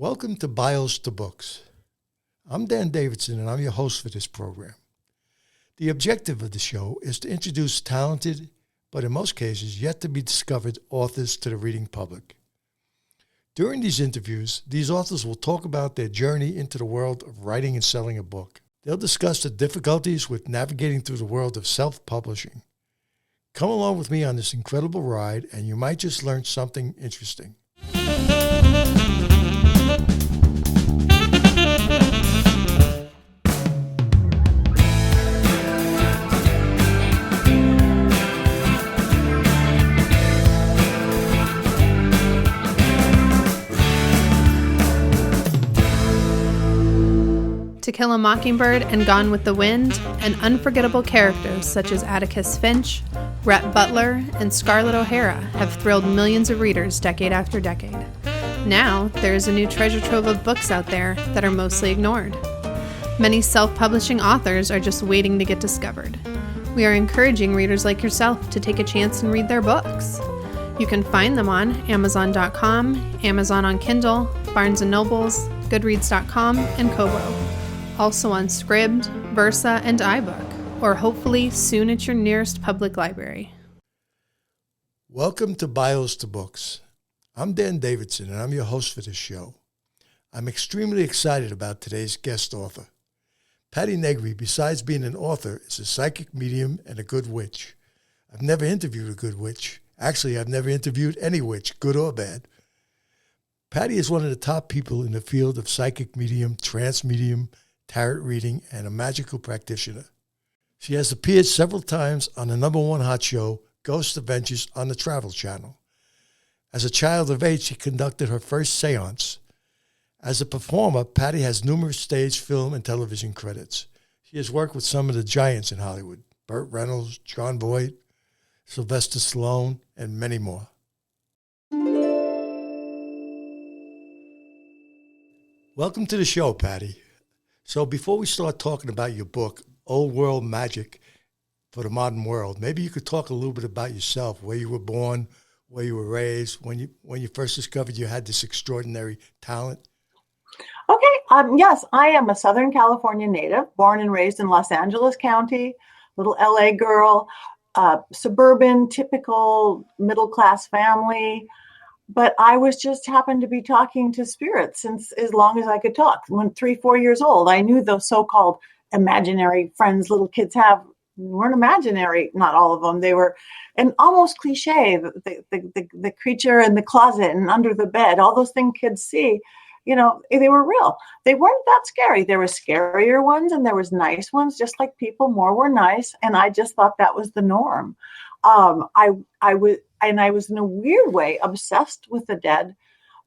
Welcome to Bios to Books. I'm Dan Davidson, and I'm your host for this program. The objective of the show is to introduce talented, but in most cases yet to be discovered authors to the reading public. During these interviews, these authors will talk about their journey into the world of writing and selling a book. They'll discuss the difficulties with navigating through the world of self-publishing. Come along with me on this incredible ride, and you might just learn something interesting. To Kill a Mockingbird and Gone with the Wind, and unforgettable characters such as Atticus Finch, Rhett Butler, and Scarlett O'Hara have thrilled millions of readers decade after decade. Now, there is a new treasure trove of books out there that are mostly ignored. Many self-publishing authors are just waiting to get discovered. We are encouraging readers like yourself to take a chance and read their books. You can find them on Amazon.com, Amazon on Kindle, Barnes & Nobles, Goodreads.com, and Kobo. Also on Scribd, Versa, and iBook, or hopefully soon at your nearest public library. Welcome to Bios to Books. I'm Dan Davidson, and I'm your host for this show. I'm extremely excited about today's guest author. Patti Negri, besides being an author, is a psychic medium and a good witch. I've never interviewed a good witch. Actually, I've never interviewed any witch, good or bad. Patti is one of the top people in the field of psychic medium, trance medium, tarot reading, and a magical practitioner. She has appeared several times on the #1 hot show, Ghost Adventures on the Travel Channel. As a child of 8, she conducted her first seance. As a performer, Patti has numerous stage, film, and television credits. She has worked with some of the giants in Hollywood, Burt Reynolds, Jon Voight, Sylvester Stallone, and many more. Welcome to the show, Patti. So before we start talking about your book, Old World Magic for the Modern World, maybe you could talk a little bit about yourself, where you were born, where you were raised, when you first discovered you had this extraordinary talent. Okay. Yes, I am a Southern California native, born and raised in Los Angeles County, little LA girl, suburban, typical middle-class family. But I was just happened to be talking to spirits since as long as I could talk. When 3-4 years old, I knew those so-called imaginary friends little kids have weren't imaginary. Not all of them. They were, and almost cliche, the creature in the closet and under the bed, all those things kids see, you know, they were real. They weren't that scary. There were scarier ones and there was nice ones, just like people, more were nice. And I just thought that was the norm. I was in a weird way obsessed with the dead,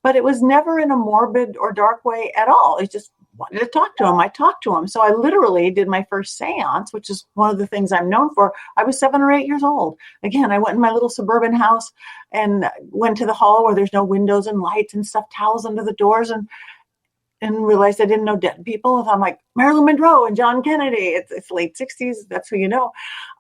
but it was never in a morbid or dark way at all. I just wanted to talk to him. I talked to him. So I literally did my first seance, which is one of the things I'm known for. I was 7 or 8 years old. Again, I went in my little suburban house and went to the hall where there's no windows and lights and stuffed towels under the doors and realized I didn't know dead people. And I'm like, Marilyn Monroe and John Kennedy. It's late 60s. That's who you know.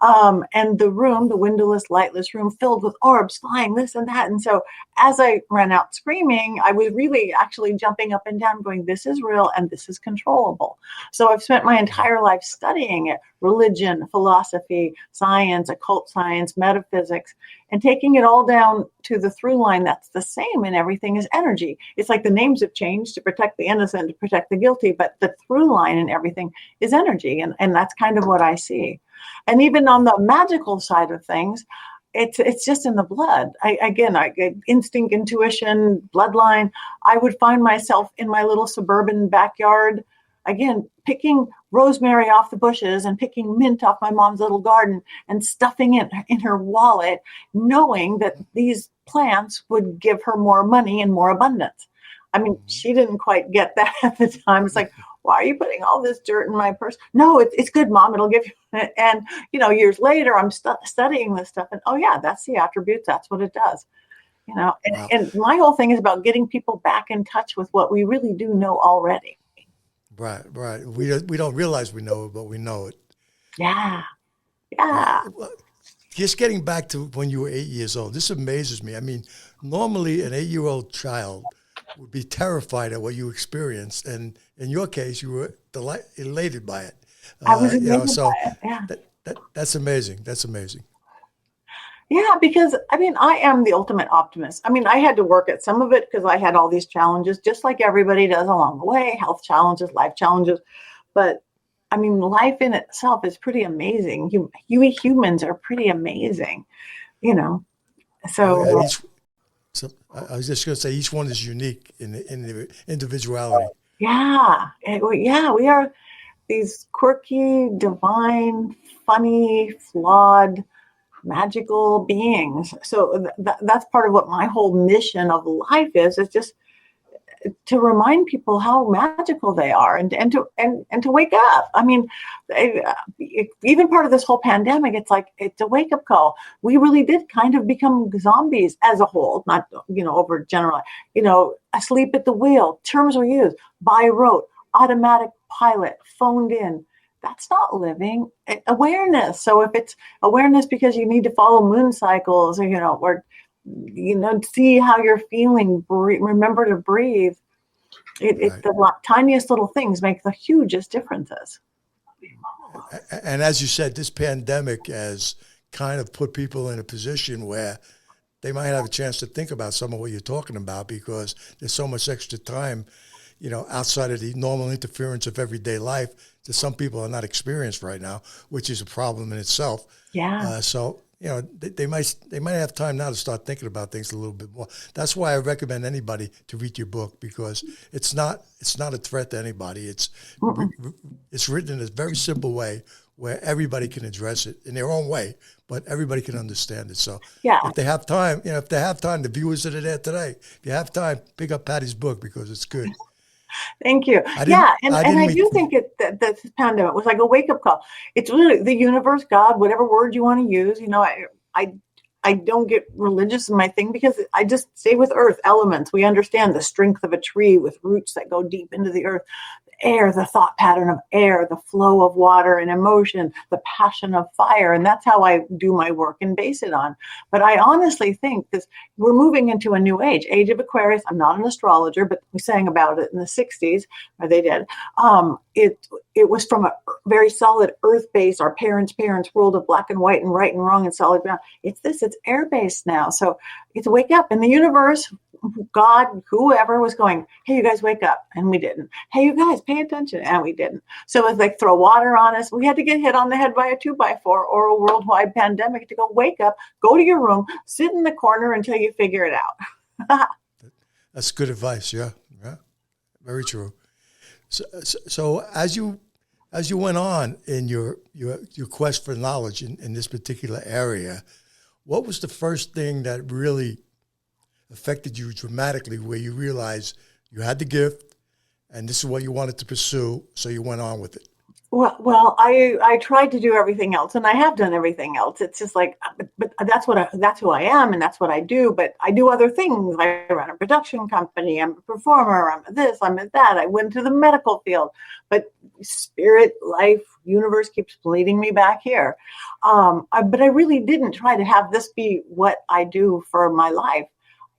And the room, the windowless, lightless room filled with orbs flying this and that. And so as I ran out screaming, I was really actually jumping up and down going, this is real and this is controllable. So I've spent my entire life studying it, religion, philosophy, science, occult science, metaphysics, and taking it all down to the through line that's the same in everything is energy. It's like the names have changed to protect the innocent, to protect the guilty, but the through line in everything is energy. And that's kind of what I see. And even on the magical side of things, it's just in the blood. I get instinct, intuition, bloodline. I would find myself in my little suburban backyard, again, picking rosemary off the bushes and picking mint off my mom's little garden and stuffing it in her wallet, knowing that these plants would give her more money and more abundance. I mean, she didn't quite get that at the time. It's like, why are you putting all this dirt in my purse? No, it's good, Mom. It'll give you. And, you know, years later, I'm studying this stuff. And, oh, yeah, that's the attributes. That's what it does. You know, and my whole thing is about getting people back in touch with what we really do know already. Right. We don't realize we know it, but we know it. Yeah. Just getting back to when you were 8 years old, this amazes me. I mean, normally an 8-year-old child would be terrified at what you experienced, and in your case, you were elated by it. I was amazed by it. Yeah. That's amazing. That's amazing. Yeah, because I mean, I am the ultimate optimist. I mean, I had to work at some of it because I had all these challenges, just like everybody does along the way, health challenges, life challenges. But I mean, life in itself is pretty amazing. You humans are pretty amazing, you know. So, So I was just going to say each one is unique in the individuality. yeah, we are these quirky, divine, funny, flawed, magical beings. So that's part of what my whole mission of life is just to remind people how magical they are and to wake up. I mean, even part of this whole pandemic, it's a wake up call. We really did kind of become zombies as a whole, not, over general, asleep at the wheel. Terms were used: by rote, automatic pilot, phoned in. That's not living. Awareness. So if it's awareness because you need to follow moon cycles, or see how you're feeling, remember to breathe. Right. The tiniest little things make the hugest differences. And as you said, this pandemic has kind of put people in a position where they might have a chance to think about some of what you're talking about, because there's so much extra time, outside of the normal interference of everyday life that some people are not experienced right now, which is a problem in itself. Yeah. So they might have time now to start thinking about things a little bit more. That's why I recommend anybody to read your book, because it's not a threat to anybody. It's written in a very simple way where everybody can address it in their own way, but everybody can understand it. So if they have time, the viewers that are there today, if you have time, pick up Patti's book because it's good. Thank you. I do think that this pandemic was like a wake-up call. It's really the universe, God, whatever word you want to use. I don't get religious in my thing because I just stay with earth elements. We understand the strength of a tree with roots that go deep into the earth. Air, the thought pattern of air, the flow of water and emotion, the passion of fire. And that's how I do my work and base it on. But I honestly think we're moving into a new age of Aquarius. I'm not an astrologer, but we sang about it in the 60s, or they did. It was from a very solid earth base, our parents' world of black and white and right and wrong and solid ground. It's air based now. So it's wake up. In the universe, God, whoever was going, hey, you guys wake up. And we didn't. Hey, you guys pay attention. And we didn't. So it was like throw water on us. We had to get hit on the head by a 2x4 or a worldwide pandemic to go wake up, go to your room, sit in the corner until you figure it out. That's good advice. Yeah. Very true. So as you went on in your quest for knowledge in this particular area, what was the first thing that really affected you dramatically, where you realized you had the gift and this is what you wanted to pursue, so you went on with it? Well, I tried to do everything else, and I have done everything else. It's just like, but that's who I am, and that's what I do. But I do other things. I run a production company. I'm a performer. I'm this. I'm that. I went to the medical field, but spirit, life, universe keeps leading me back here. But I really didn't try to have this be what I do for my life.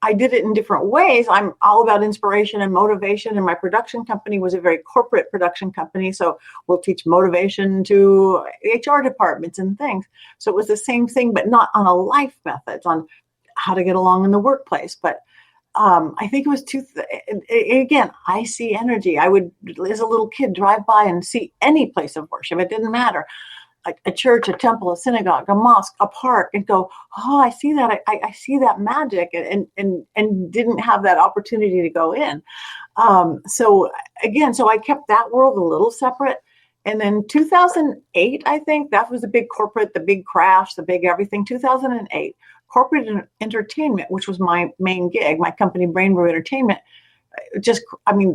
I did it in different ways. I'm all about inspiration and motivation, and my production company was a very corporate production company. So we'll teach motivation to HR departments and things. So it was the same thing, but not on a life methods, on how to get along in the workplace. But I think it was again, I see energy. I would, as a little kid, drive by and see any place of worship. It didn't matter. A church, a temple, a synagogue, a mosque, a park, and go, oh, I see that. I see that magic, and didn't have that opportunity to go in. So I kept that world a little separate. And then 2008, I think that was the big corporate, the big crash, the big everything. 2008, corporate entertainment, which was my main gig, my company, Brain Brew Entertainment.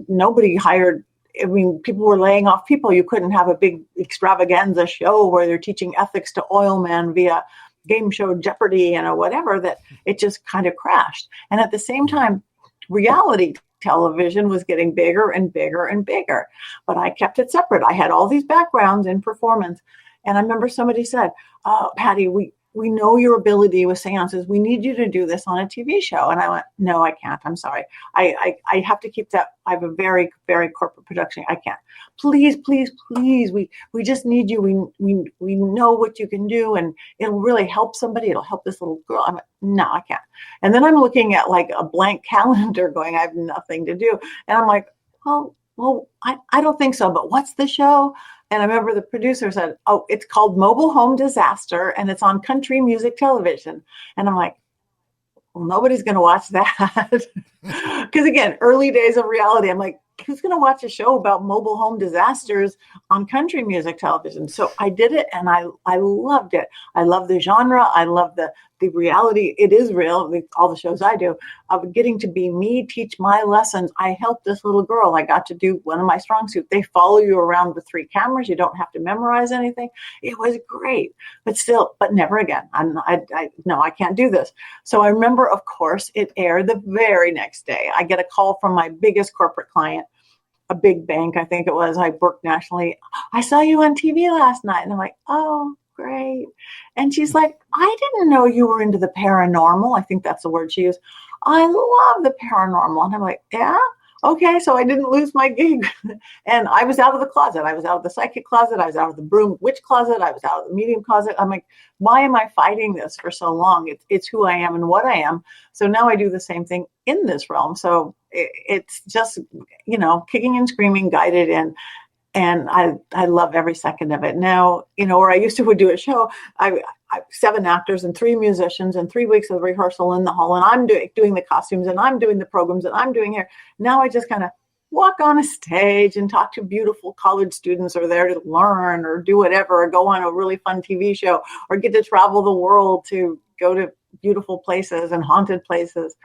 Nobody hired. People were laying off people. You couldn't have a big extravaganza show where they're teaching ethics to oil men via game show Jeopardy and whatever, that it just kind of crashed. And at the same time, reality television was getting bigger and bigger and bigger, but I kept it separate. I had all these backgrounds in performance. And I remember somebody said, oh, Patti, we know your ability with seances. We need you to do this on a TV show. And I went, no, I can't. I'm sorry. I have to keep that. I have a very, very corporate production. I can't. Please, please, please. We just need you. We know what you can do, and it'll really help somebody. It'll help this little girl. I'm like, no, I can't. And then I'm looking at like a blank calendar going, I have nothing to do. And I'm like, well, I don't think so, but what's the show? And I remember the producer said, oh, it's called Mobile Home Disaster, and it's on country music television. And I'm like, well, nobody's going to watch that. Because again, early days of reality, I'm like, who's going to watch a show about mobile home disasters on country music television? So I did it, and I loved it. I love the genre. I love the reality. It is real. All the shows I do, of getting to be me, teach my lessons. I helped this little girl. I got to do one of my strong suits. They follow you around with 3 cameras. You don't have to memorize anything. It was great, but never again. No, I can't do this. So I remember, of course, it aired the very next day. I get a call from my biggest corporate client, a big bank, I think it was. I worked nationally. I saw you on TV last night. And I'm like, oh, great. And she's like, I didn't know you were into the paranormal. I think that's the word she used. I love the paranormal. And I'm like, yeah, okay. So I didn't lose my gig. And I was out of the closet. I was out of the psychic closet. I was out of the broom witch closet. I was out of the medium closet. I'm like, why am I fighting this for so long? It's who I am and what I am. So now I do the same thing in this realm. So it's just, kicking and screaming, guided in. And I love every second of it. Now, where I used to would do a show, I 7 actors and 3 musicians and 3 weeks of rehearsal in the hall. And I'm doing the costumes, and I'm doing the programs, and I'm doing hair. Now I just kind of walk on a stage and talk to beautiful college students who are there to learn or do whatever, or go on a really fun TV show, or get to travel the world to go to beautiful places and haunted places.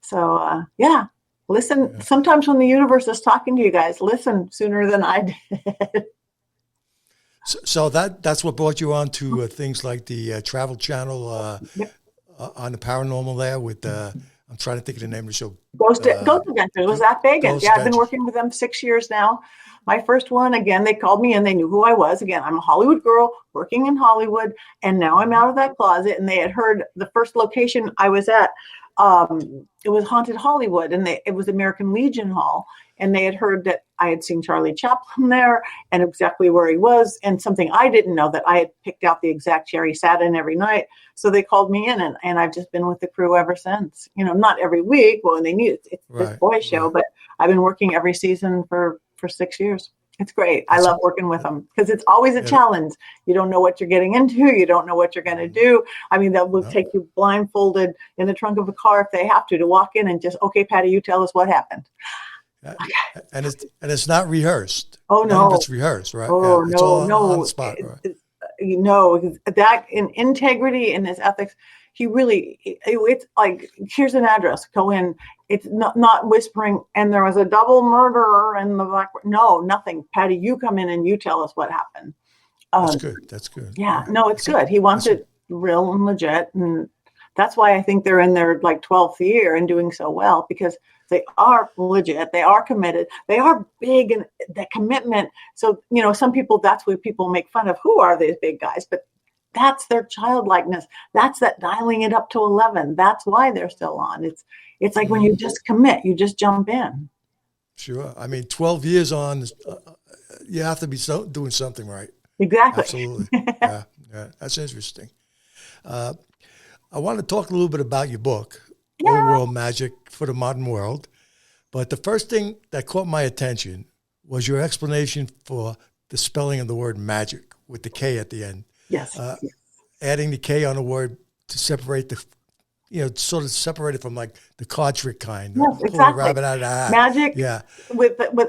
So, listen, yeah. Sometimes when the universe is talking to you guys, listen sooner than I did. So that's what brought you on to things like the Travel Channel on the paranormal there with, I'm trying to think of the name of the show. Ghost Adventures was that Vegas. I've been working with them 6 years now. My first one, again, they called me in. They knew who I was. Again, I'm a Hollywood girl working in Hollywood. And now I'm out of that closet. And they had heard the first location I was at. It was Haunted Hollywood, and it was American Legion Hall. And they had heard that I had seen Charlie Chaplin there and exactly where he was, and something I didn't know, that I had picked out the exact chair he sat in every night. So they called me in, and I've just been with the crew ever since. Not every week. Well, they knew it's this boy show, but I've been working every season for 6 years. It's great. I love working with them because it's always a challenge. You don't know what you're getting into. You don't know what you're going to do. I mean, that will take you blindfolded in the trunk of a car if they have to walk in and just, okay, Patty, you tell us what happened. Okay. And it's not rehearsed. Oh, no. None of it's rehearsed, right? Oh, it's all on the spot, right? That in integrity and his ethics, it's like, here's an address, go in. It's not whispering, and there was a double murderer in the black. No, nothing. Patty, you come in and you tell us what happened. That's good. Yeah, no, it's good. He wants it real and legit. And that's why I think they're in their 12th year and doing so well, because they are legit. They are committed. They are big, and that commitment. So, some people, that's what people make fun of. Who are these big guys? But that's their childlikeness. That's that dialing it up to 11. That's why they're still on. It's like when you just commit, you just jump in. Sure. I mean, 12 years on, you have to be doing something right. Exactly. Absolutely. Yeah. That's interesting. I want to talk a little bit about your book, Old World Magic for the Modern World. But the first thing that caught my attention was your explanation for the spelling of the word magic with the K at the end. Yes. Adding the K on a word to separate sort of separate it from the card trick kind. Yes, exactly. Pull a rabbit out of the hat. Magic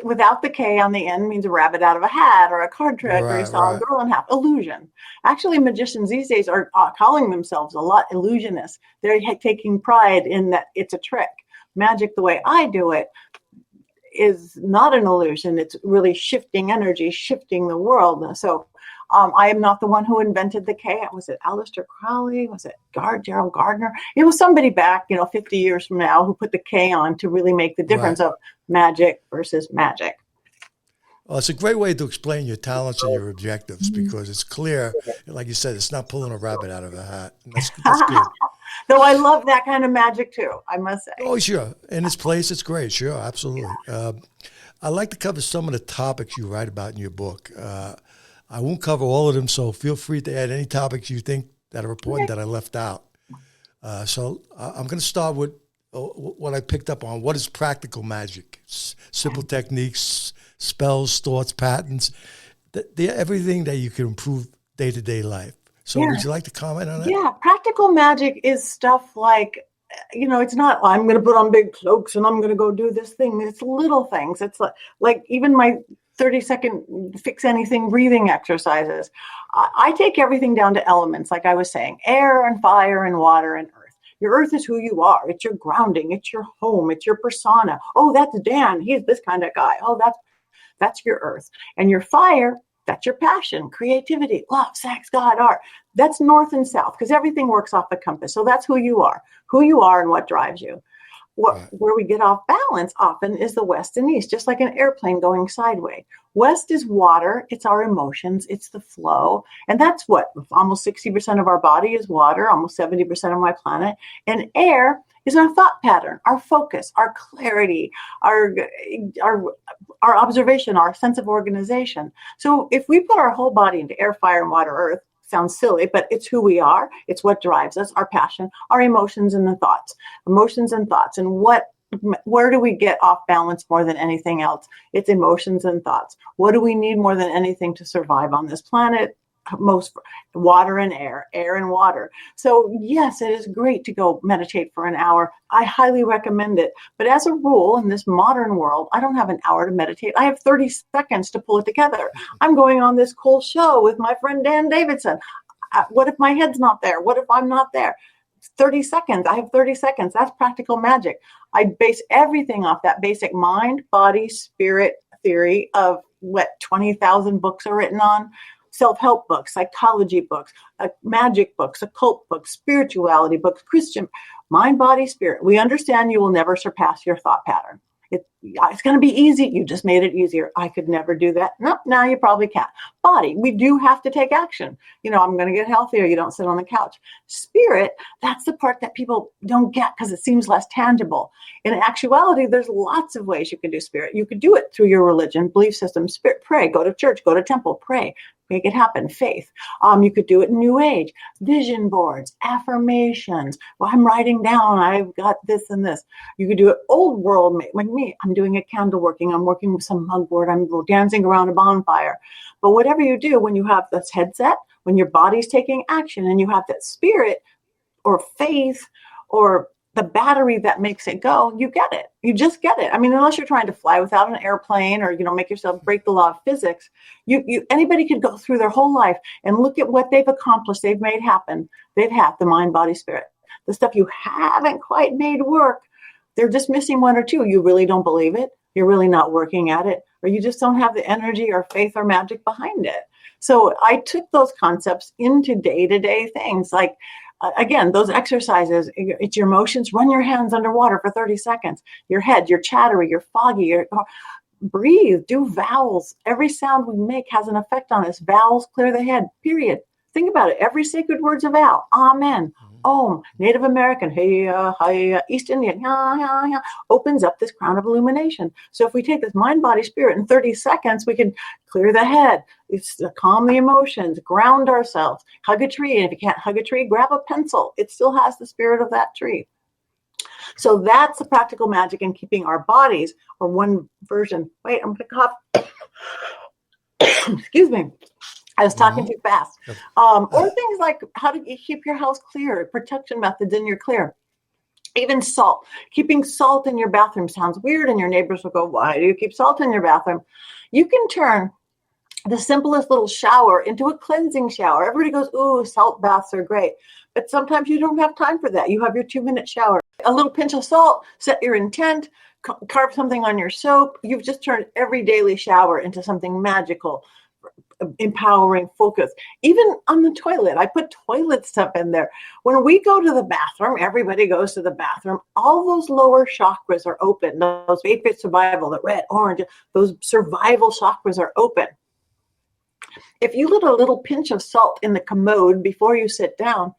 without the K on the end means a rabbit out of a hat, or a card trick, or you saw a girl in half. Illusion. Actually, magicians these days are calling themselves a lot illusionists. They're taking pride in that it's a trick. Magic, the way I do it, is not an illusion. It's really shifting energy, shifting the world. So I am not the one who invented the K. Was it Aleister Crowley? Was it Gerald Gardner? It was somebody back, 50 years from now, who put the K on to really make the difference of magic versus magic. Well, it's a great way to explain your talents and your objectives because it's clear, like you said, it's not pulling a rabbit out of a hat. And that's good. Though I love that kind of magic too, I must say. Oh, sure. In its place, it's great. Sure, absolutely. I like to cover some of the topics you write about in your book. I won't cover all of them, so feel free to add any topics you think that are important that I left out. So I'm going to start with what I picked up on. What is practical magic? Simple techniques, spells, thoughts, patterns, everything that you can improve day-to-day life. So would you like to comment on that? Yeah, practical magic is stuff like, it's not, I'm going to put on big cloaks and I'm going to go do this thing. It's little things. It's like even my 30-second fix anything breathing exercises. I take everything down to elements, like I was saying, air and fire and water and earth. Your earth is who you are. It's your grounding. It's your home. It's your persona. Oh, that's Dan. He's this kind of guy. Oh, that's your earth. And your fire, that's your passion, creativity, love, sex, God, art. That's north and south because everything works off the compass. So that's who you are and what drives you. Where we get off balance often is the west and east, just like an airplane going sideways. West is water. It's our emotions. It's the flow. And that's what almost 60% of our body is water, almost 70% of my planet. And air is our thought pattern, our focus, our clarity, our observation, our sense of organization. So if we put our whole body into air, fire, and water, earth, sounds silly, but it's who we are. It's what drives us, our passion, our emotions and thoughts. And where do we get off balance more than anything else? It's emotions and thoughts. What do we need more than anything to survive on this planet? Most water and air and water. So yes, it is great to go meditate for an hour. I highly recommend it. But as a rule, in this modern world, I don't have an hour to meditate. I have 30 seconds to pull it together. I'm going on this cool show with my friend Dan Davidson. What if my head's not there? What if I'm not there? 30 seconds. I have 30 seconds. That's practical magic. I base everything off that basic mind, body, spirit theory of what 20,000 books are written on. Self-help books, psychology books, magic books, occult books, spirituality books, Christian, mind, body, spirit. We understand you will never surpass your thought pattern. It's going to be easy. You just made it easier. I could never do that. No, now you probably can't. Body, we do have to take action. I'm going to get healthier. You don't sit on the couch. Spirit, that's the part that people don't get because it seems less tangible. In actuality, there's lots of ways you can do spirit. You could do it through your religion, belief system, spirit, pray, go to church, go to temple, pray. Make it happen. Faith. You could do it in New Age, vision boards, affirmations. Well, I'm writing down, I've got this and this. You could do it old world, like me. I'm doing a candle working. I'm working with some mugboard. I'm dancing around a bonfire. But whatever you do, when you have this headset, when your body's taking action and you have that spirit or faith or the battery that makes it go, you get it. You just get it. I mean, unless you're trying to fly without an airplane or, make yourself break the law of physics, anybody could go through their whole life and look at what they've accomplished, they've made happen. They've had the mind, body, spirit. The stuff you haven't quite made work, they're just missing one or two. You really don't believe it. You're really not working at it, or you just don't have the energy or faith or magic behind it. So I took those concepts into day-to-day things like, again, those exercises, it's your emotions. Run your hands underwater for 30 seconds. Your head, you're chattery, you're foggy, breathe, do vowels. Every sound we make has an effect on us. Vowels clear the head, period. Think about it. Every sacred word's a vowel. Amen. Om. Native American. Hey, hi. East Indian. Ya, ya, ya, opens up this crown of illumination. So if we take this mind, body, spirit in 30 seconds, we can clear the head. It's calm the emotions, ground ourselves, hug a tree. And if you can't hug a tree, grab a pencil. It still has the spirit of that tree. So that's the practical magic in keeping our bodies, or one version. Wait, I'm going to cough. Excuse me. I was talking too fast. Or things like how do you keep your house clear, protection methods in your clear. Even salt. Keeping salt in your bathroom sounds weird, and your neighbors will go, why do you keep salt in your bathroom? You can turn the simplest little shower into a cleansing shower. Everybody goes, ooh, salt baths are great. But sometimes you don't have time for that. You have your 2-minute shower. A little pinch of salt, set your intent, carve something on your soap. You've just turned every daily shower into something magical. empowering, focus. Even on the toilet, I put toilet stuff in there. When we go to the bathroom, everybody goes to the bathroom. All those lower chakras are open. Those 8-bit survival, the red, orange, those survival chakras are open. If you let a little pinch of salt in the commode before you sit down,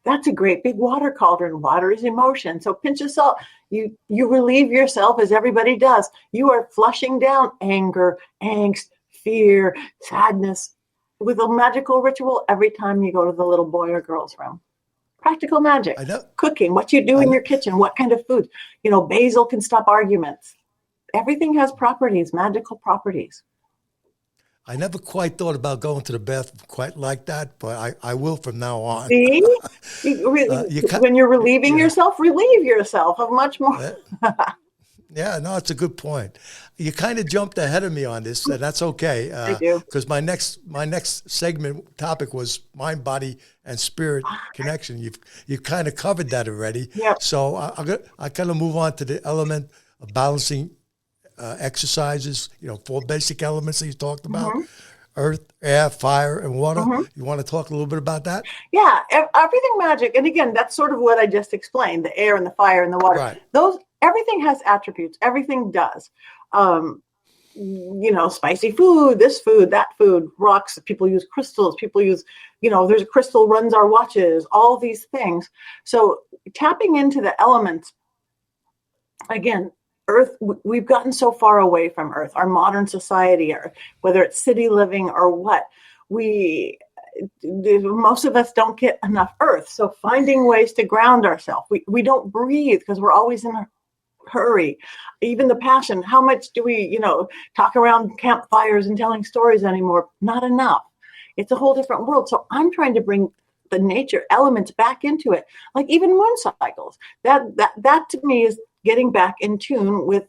that's a great big water cauldron. Water is emotion. So pinch of salt. You relieve yourself, as everybody does. You are flushing down anger, angst, fear, sadness with a magical ritual every time you go to the little boy or girl's room. Practical magic. I know. Cooking, what you do in your kitchen, what kind of food. Basil can stop arguments. Everything has properties, magical properties. I never quite thought about going to the bathroom quite like that, but I will from now on. See? When you're relieving yourself, relieve yourself of much more. Yeah, no, it's a good point. You kind of jumped ahead of me on this, and that's okay. I do. Because my next segment topic was mind, body, and spirit connection. You've kind of covered that already. Yep. So I kind of move on to the element of balancing exercises. 4 basic elements that you talked about: earth, air, fire, and water. You want to talk a little bit about that? Yeah, everything magic. And again, that's sort of what I just explained: the air and the fire and the water. Right. Everything has attributes. Everything does. Spicy food, this food, that food, rocks. People use crystals. People use, there's a crystal runs our watches, all these things. So tapping into the elements, again, Earth, we've gotten so far away from Earth, our modern society, or whether it's city living or what, most of us don't get enough Earth. So finding ways to ground ourselves. We don't breathe because we're always in a hurry. Even the passion, how much do we, talk around campfires and telling stories anymore? Not enough. It's a whole different world. So I'm trying to bring the nature elements back into it, like even moon cycles. That to me is getting back in tune with,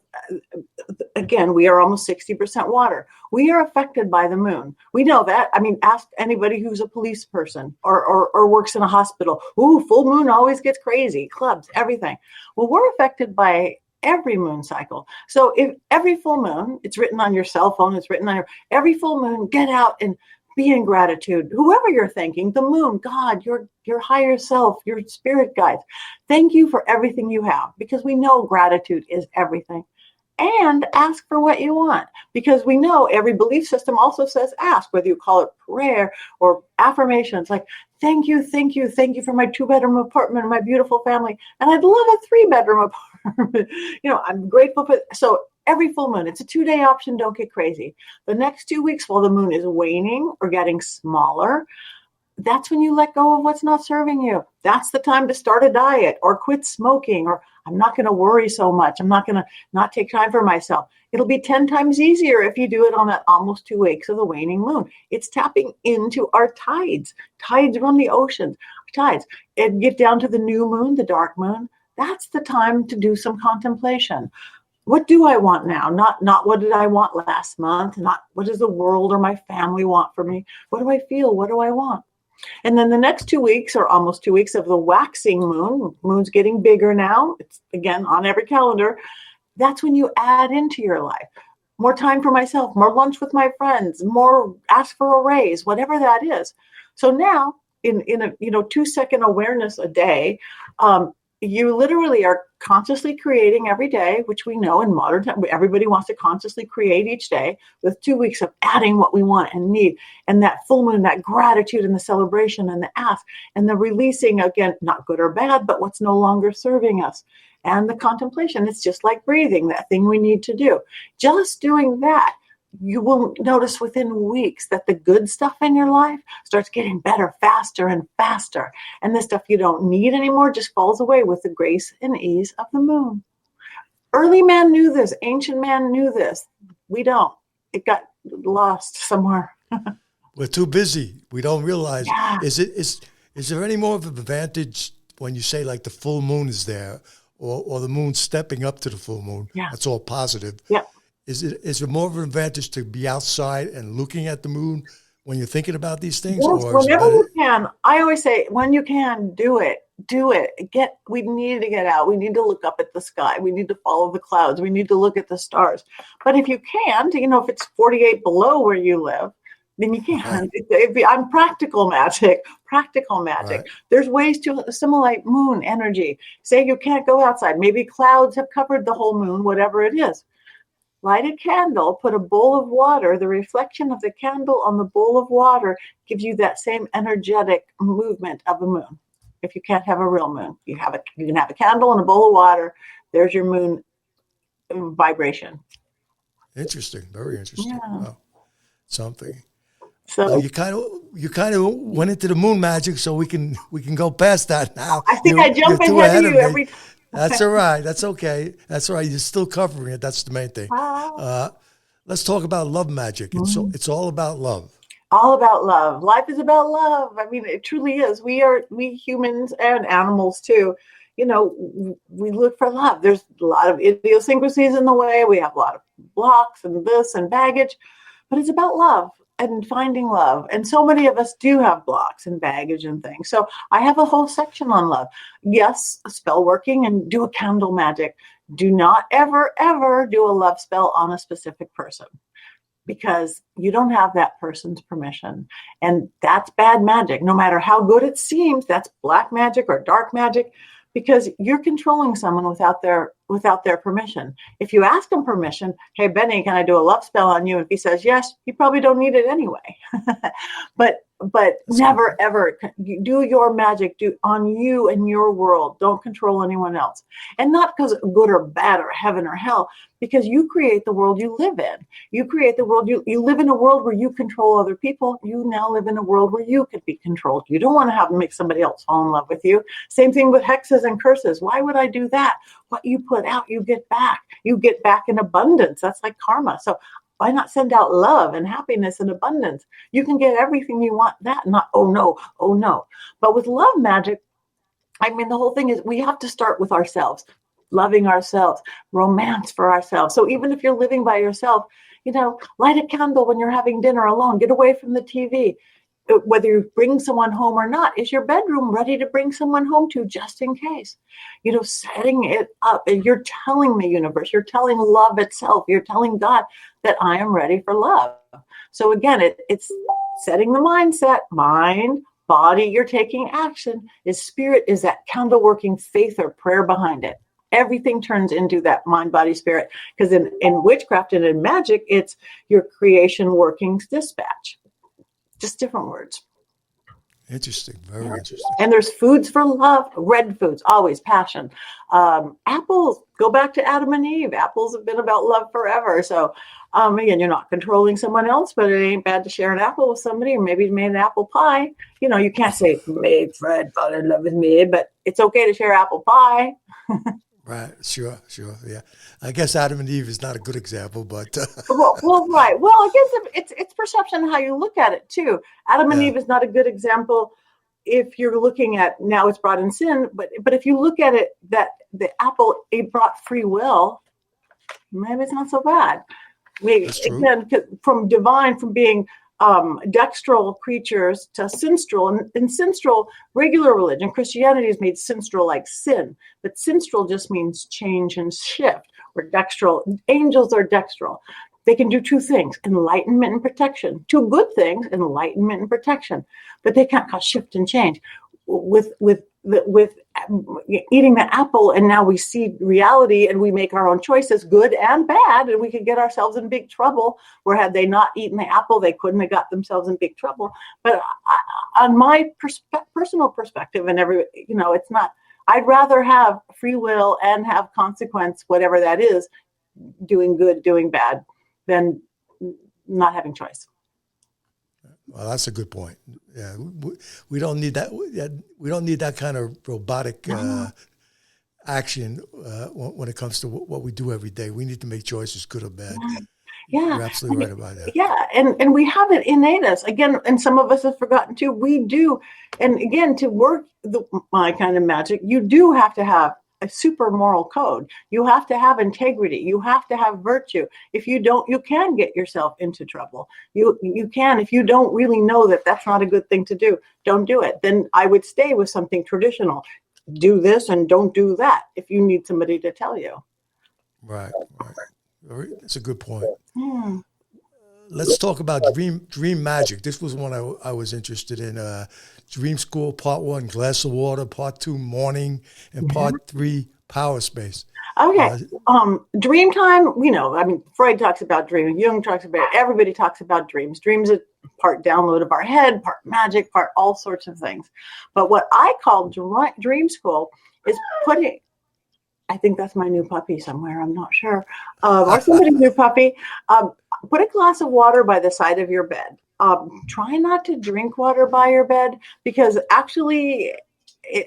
again, we are almost 60% water. We are affected by the moon. We know that. I mean, ask anybody who's a police person or works in a hospital. Ooh, full moon always gets crazy, clubs, everything. Well, we're affected by every moon cycle. So if every full moon, it's written on your cell phone, it's written on every full moon, get out and be in gratitude. Whoever you're thanking, the moon, God, your higher self, your spirit guides. Thank you for everything you have, because we know gratitude is everything. And ask for what you want, because we know every belief system also says ask, whether you call it prayer or affirmations like, thank you for my 2-bedroom apartment and my beautiful family. And I'd love a 3-bedroom apartment. I'm grateful for, so every full moon, it's a 2-day option. Don't get crazy. The next 2 weeks while the moon is waning or getting smaller, that's when you let go of what's not serving you. That's the time to start a diet or quit smoking, or I'm not going to worry so much. I'm not going to not take time for myself. It'll be 10 times easier if you do it on that almost 2 weeks of the waning moon. It's tapping into our tides. Tides run the oceans. Tides. And get down to the new moon, the dark moon. That's the time to do some contemplation. What do I want now? Not what did I want last month? Not what does the world or my family want for me? What do I feel? What do I want? And then the next 2 weeks, or almost 2 weeks, of the waxing moon, moon's getting bigger now. It's, again, on every calendar. That's when you add into your life more time for myself, more lunch with my friends, more ask for a raise, whatever that is. So now in a 2-second awareness a day, you literally are consciously creating every day, which we know in modern time, everybody wants to consciously create each day, with 2 weeks of adding what we want and need. And that full moon, that gratitude and the celebration and the ask and the releasing, again, not good or bad, but what's no longer serving us. And the contemplation, it's just like breathing, that thing we need to do. Just doing that, you will notice within weeks that the good stuff in your life starts getting better, faster and faster. And the stuff you don't need anymore just falls away with the grace and ease of the moon. Early man knew this. Ancient man knew this. We don't. It got lost somewhere. We're too busy. We don't realize. Yeah. Is there any more of an advantage when you say like the full moon is there, or the moon stepping up to the full moon? Yeah. That's all positive. Yeah. Is there more of an advantage to be outside and looking at the moon when you're thinking about these things? Yes, whenever you can. I always say, when you can, do it. Do it. We need to get out. We need to look up at the sky. We need to follow the clouds. We need to look at the stars. But if you can't, if it's 48 below where you live, then you can't. Right. I'm practical magic. Practical magic. Right. There's ways to assimilate moon energy. Say you can't go outside. Maybe clouds have covered the whole moon, whatever it is. Light a candle, put a bowl of water. The reflection of the candle on the bowl of water gives you that same energetic movement of a moon. If you can't have a real moon, you can have a candle and a bowl of water. There's your moon vibration. Interesting. Very interesting. Yeah. Wow. Something. So You kind of went into the moon magic, so we can go past that now. I think I jump you're too ahead of you me. every time. That's all right. That's okay. That's all right. You're still covering it. That's the main thing. Wow. Let's talk about love magic. It's all about love. All about love. Life is about love. I mean, it truly is. We humans and animals too, we look for love. There's a lot of idiosyncrasies in the way. We have a lot of blocks and this and baggage, but it's about love and finding love. And so many of us do have blocks and baggage and things. So I have a whole section on love. Yes, spell working and do a candle magic. Do not ever, ever do a love spell on a specific person, because you don't have that person's permission. And that's bad magic. No matter how good it seems, that's black magic or dark magic, because you're controlling someone without their permission. If you ask them permission, hey, Benny, can I do a love spell on you? If he says yes, you probably don't need it anyway. But never, ever do your magic on you and your world. Don't control anyone else. And not because good or bad or heaven or hell, because you create the world you live in. You create the world. You live in a world where you control other people. You now live in a world where you can be controlled. You don't want to make somebody else fall in love with you. Same thing with hexes and curses. Why would I do that? What you put out, you get back. You get back in abundance. That's like karma. So why not send out love and happiness and abundance? You can get everything you want, that, not, oh no. But with love magic, I mean, the whole thing is we have to start with ourselves, loving ourselves, romance for ourselves. So even if you're living by yourself, light a candle when you're having dinner alone, get away from the TV. Whether you bring someone home or not, is your bedroom ready to bring someone home to, just in case? Setting it up, and you're telling the universe, you're telling love itself, you're telling God that I am ready for love. So again, it's setting the mindset, mind, body, you're taking action. Is spirit, is that candle working faith or prayer behind it. Everything turns into that mind, body, spirit. Because in witchcraft and in magic, it's your creation working dispatch. Just different words. Interesting. Very interesting. And there's foods for love. Red foods, always passion. Apples, go back to Adam and Eve. Apples have been about love forever. So again, you're not controlling someone else, but it ain't bad to share an apple with somebody, or maybe you made an apple pie. You can't say, made Fred fall in love with me, but it's okay to share apple pie. Right. Sure. Yeah. I guess Adam and Eve is not a good example, but. well, right. Well, I guess it's perception how you look at it too. Adam and Eve is not a good example if you're looking at, now it's brought in sin, but if you look at it, that the apple, it brought free will, maybe it's not so bad. Again, from being dextral creatures to sinstral, and sinstral, regular religion, Christianity has made sinstral like sin, but sinstral just means change and shift. Or dextral, angels are dextral. They can do two things: enlightenment and protection. Two good things: enlightenment and protection. But they can't cause shift and change. With eating the apple, and now we see reality, and we make our own choices, good and bad, and we could get ourselves in big trouble. Where had they not eaten the apple, they couldn't have got themselves in big trouble. But on my personal perspective, and it's not. I'd rather have free will and have consequence, whatever that is, doing good, doing bad, than not having choice. Well, that's a good point. Yeah, we don't need that. We don't need that kind of robotic action when it comes to what we do every day. We need to make choices, good or bad. Yeah, you're absolutely right about that. Yeah, and we have it innate us again, and some of us have forgotten too. We do, and again, to work my kind of magic, you do have to have a super moral code. You have to have integrity. You have to have virtue. If you don't, you can get yourself into trouble. You can, if you don't really know that that's not a good thing to do, don't do it. Then I would stay with something traditional. Do this and don't do that if you need somebody to tell you. Right. That's a good point. let's talk about dream magic. This was one I was interested in. Dream School, Part 1, Glass of Water, Part 2, Morning, and Part 3, Power Space. Okay. Dream time, Freud talks about dreaming. Jung talks about it. Everybody talks about dreams. Dreams are part download of our head, part magic, part all sorts of things. But what I call Dream School is I think that's my new puppy somewhere. I'm not sure. Or somebody's new puppy. Put a glass of water by the side of your bed. Try not to drink water by your bed, because actually,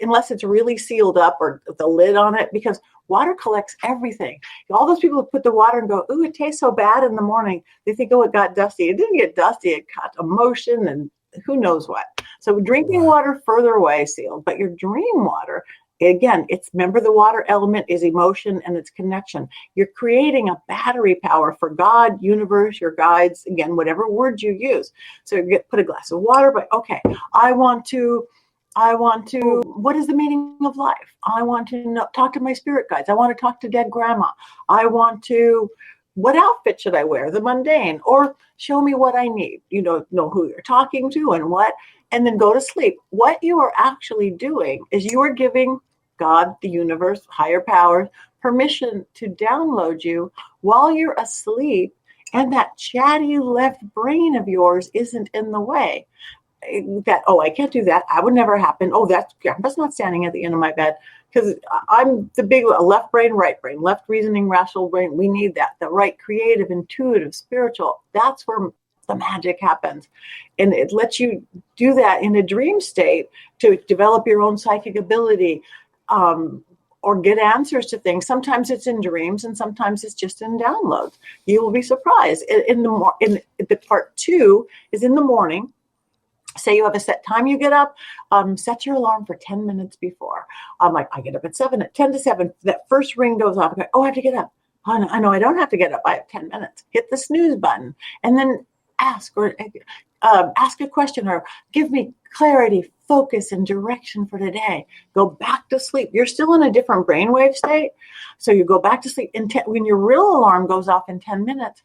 unless it's really sealed up or the lid on it, because water collects everything. All those people who put the water and go, ooh, it tastes so bad in the morning. They think, oh, it got dusty. It didn't get dusty. It got emotion and who knows what. So drinking water further away, sealed. But your dream water, again, remember the water element is emotion and it's connection. You're creating a battery power for God, universe, your guides, again, whatever words you use. So put a glass of water, but okay, I want to, what is the meaning of life? I want to talk to my spirit guides. I want to talk to dead grandma. I want to, what outfit should I wear? The mundane, or show me what I need. Know who you're talking to and what, and then go to sleep. What you are actually doing is you are giving God, the universe, higher powers, permission to download you while you're asleep, and that chatty left brain of yours isn't in the way. That, oh, I can't do that. That would never happen. Oh, that's not standing at the end of my bed, because I'm the big left brain, right brain, left reasoning, rational brain. We need that. The right creative, intuitive, spiritual. That's where the magic happens. And it lets you do that in a dream state to develop your own psychic ability, or get answers to things. Sometimes it's in dreams and sometimes it's just in downloads. You will be surprised. In the part 2 is in the morning. Say you have a set time you get up, set your alarm for 10 minutes before. I get up at 7, at 10 to 7, that first ring goes off. I go, oh, I have to get up. Oh, no, I know I don't have to get up. I have 10 minutes. Hit the snooze button and then ask a question, or give me clarity, focus, and direction for today. Go back to sleep. You're still in a different brainwave state. So you go back to sleep. When your real alarm goes off in 10 minutes,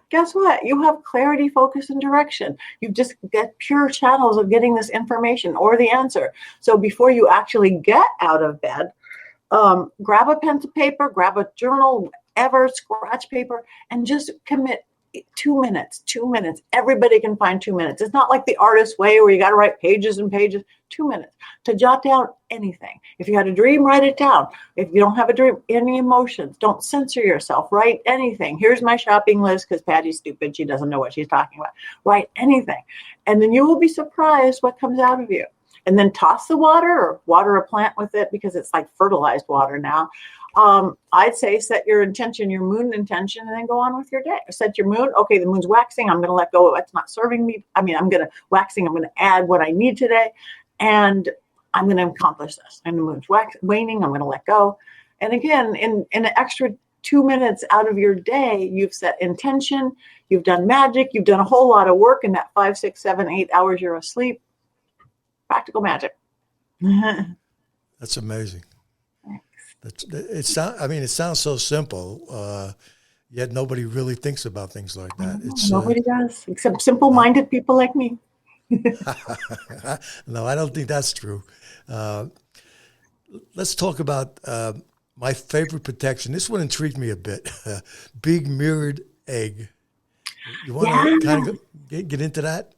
guess what? You have clarity, focus, and direction. You just get pure channels of getting this information or the answer. So before you actually get out of bed, grab a pen to paper, grab a journal, whatever, scratch paper, and just commit 2 minutes. Everybody can find 2 minutes. It's not like the artist's way where you got to write pages and pages. 2 minutes to jot down anything. If you had a dream, write it down. If you don't have a dream, any emotions, don't censor yourself. Write anything. Here's my shopping list, because Patty's stupid. She doesn't know what she's talking about. Write anything. And then you will be surprised what comes out of you. And then toss the water or water a plant with it, because it's like fertilized water now. I'd say set your intention, your moon intention, and then go on with your day. Set your moon. Okay, the moon's waxing. I'm going to let go of what's not serving me. I'm going to waxing. I'm going to add what I need today, and I'm going to accomplish this. And the moon's waning. I'm going to let go. And again, in an extra 2 minutes out of your day, you've set intention. You've done magic. You've done a whole lot of work in that 5, 6, 7, 8 hours you're asleep. Practical magic. That's amazing. It sounds so simple, yet nobody really thinks about things like that. Nobody does, except simple-minded people like me. No, I don't think that's true. Let's talk about my favorite protection. This one intrigued me a bit. Big mirrored egg. You want to kind of get into that?